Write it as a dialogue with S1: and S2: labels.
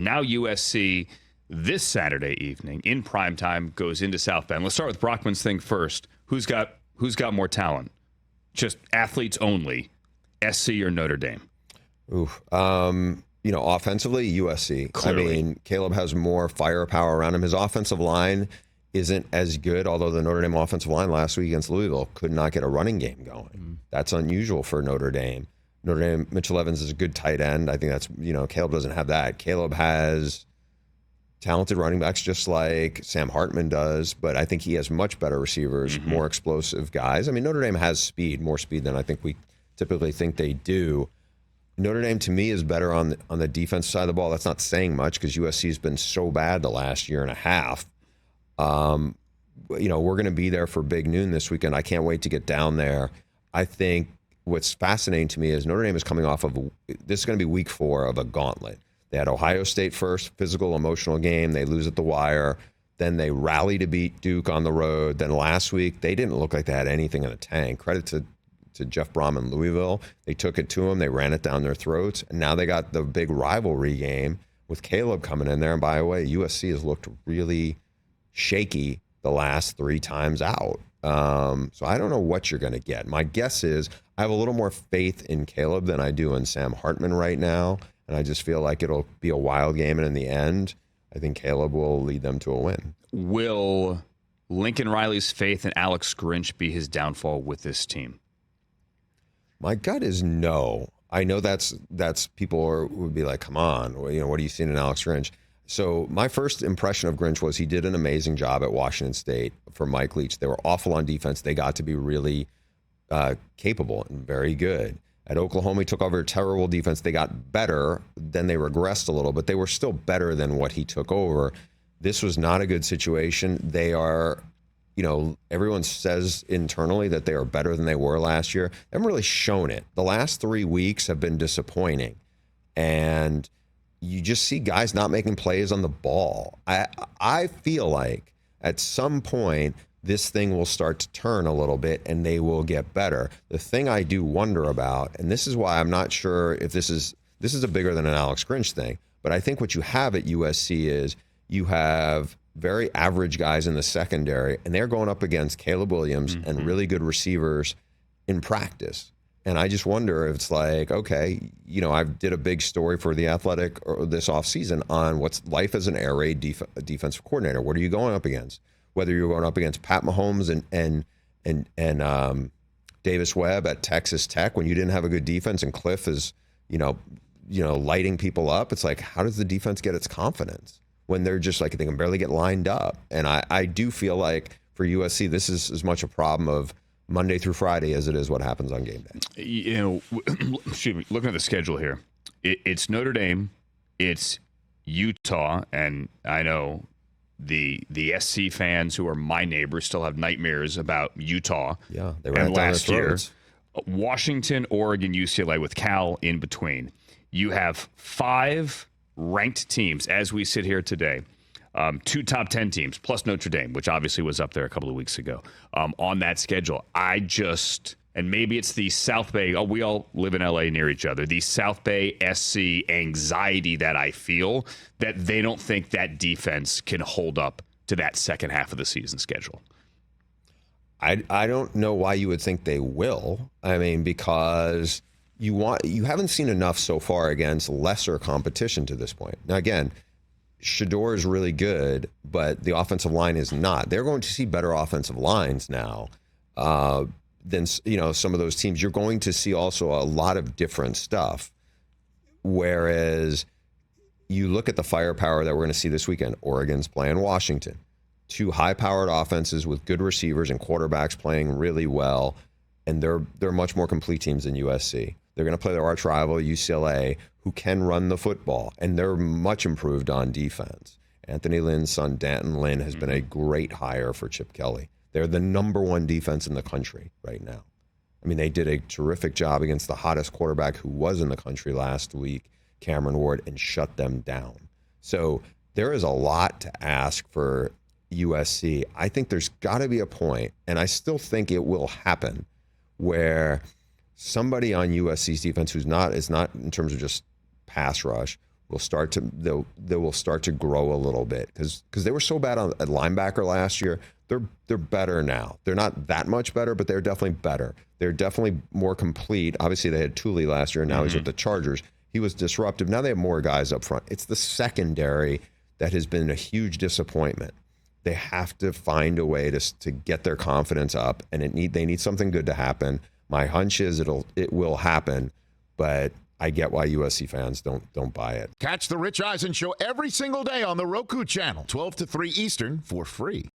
S1: Now USC this Saturday evening in primetime goes into South Bend. Let's start with Brockman's thing first. Who's got more talent? Just athletes only, SC or Notre Dame?
S2: Offensively, USC.
S1: Clearly.
S2: I mean, Caleb has more firepower around him. His offensive line isn't as good, although the Notre Dame offensive line last week against Louisville could not get a running game going. That's unusual for Notre Dame. Notre Dame, Mitchell Evans is a good tight end. I think that's, Caleb doesn't have that. Caleb has talented running backs just like Sam Hartman does, but I think he has much better receivers, more explosive guys. I mean, Notre Dame has speed, more speed than I think we typically think they do. Notre Dame, to me, is better on the defense side of the ball. That's not saying much because USC has been so bad the last year and a half. We're going to be there for Big Noon this weekend. I can't wait to get down there. I think what's fascinating to me is Notre Dame is coming off of this is going to be week 4 of a gauntlet. They had Ohio State first, physical, emotional game. They lose at the wire. Then they rally to beat Duke on the road. Then last week, they didn't look like they had anything in the tank. Credit to Jeff Brom in Louisville. They took it to them. They ran it down their throats. And now they got the big rivalry game with Caleb coming in there. And by the way, USC has looked really shaky the last 3 times out. So I don't know what you're going to get. My guess is I have a little more faith in Caleb than I do in Sam Hartman right now. And I just feel like it'll be a wild game. And in the end, I think Caleb will lead them to a win.
S1: Will Lincoln Riley's faith in Alex Grinch be his downfall with this team?
S2: My gut is no. I know that's people would be like, come on, what are you seeing in Alex Grinch? So my first impression of Grinch was he did an amazing job at Washington State for Mike Leach. They were awful on defense. They got to be really capable and very good. At Oklahoma, he took over a terrible defense. They got better. Then they regressed a little, but they were still better than what he took over. This was not a good situation. They are, everyone says internally that they are better than they were last year. They haven't really shown it. The last 3 weeks have been disappointing. And you just see guys not making plays on the ball. I feel like at some point, this thing will start to turn a little bit and they will get better. The thing I do wonder about, and this is why I'm not sure if this is a bigger than an Alex Grinch thing, but I think what you have at USC is you have very average guys in the secondary, and they're going up against Caleb Williams and really good receivers in practice. And I just wonder if it's like, okay, I did a big story for The Athletic this offseason on what's life as an air raid defensive coordinator. What are you going up against? Whether you're going up against Pat Mahomes and Davis Webb at Texas Tech when you didn't have a good defense, and Cliff is, lighting people up. It's like, how does the defense get its confidence when they're just like, they can barely get lined up? And I do feel like for USC, this is as much a problem of Monday through Friday as it is what happens on game day.
S1: Excuse me, looking at the schedule here, it's Notre Dame, it's Utah, and I know the SC fans who are my neighbors still have nightmares about Utah.
S2: Yeah, they ran last year.
S1: Washington, Oregon, UCLA with Cal in between. You have 5 ranked teams as we sit here today. 2 top 10 teams plus Notre Dame, which obviously was up there a couple of weeks ago on that schedule. And maybe it's the South Bay. We all live in LA near each other. The South Bay SC anxiety that I feel that they don't think that defense can hold up to that second half of the season schedule.
S2: I don't know why you would think they will. I mean, because you haven't seen enough so far against lesser competition to this point. Now, again, Shedeur is really good, but the offensive line is not. They're going to see better offensive lines now than some of those teams. You're going to see also a lot of different stuff. Whereas you look at the firepower that we're going to see this weekend. Oregon's playing Washington. 2 high-powered offenses with good receivers and quarterbacks playing really well, and they're much more complete teams than USC. They're going to play their arch rival, UCLA, who can run the football, and they're much improved on defense. Anthony Lynn's son, Danton Lynn, has been a great hire for Chip Kelly. They're the number 1 defense in the country right now. I mean, they did a terrific job against the hottest quarterback who was in the country last week, Cameron Ward, and shut them down. So there is a lot to ask for USC. I think there's got to be a point, and I still think it will happen, where somebody on USC's defense is not in terms of just pass rush, they will start to grow a little bit because they were so bad at linebacker last year. They're better now. They're not that much better, but they're definitely better. They're definitely more complete. Obviously, they had Thule last year, and now he's with the Chargers. He was disruptive. Now they have more guys up front. It's the secondary that has been a huge disappointment. They have to find a way to get their confidence up, and they need something good to happen. My hunch is it will happen, but I get why USC fans don't buy it.
S3: Catch the Rich Eisen Show every single day on the Roku channel, 12 to 3 Eastern, for free.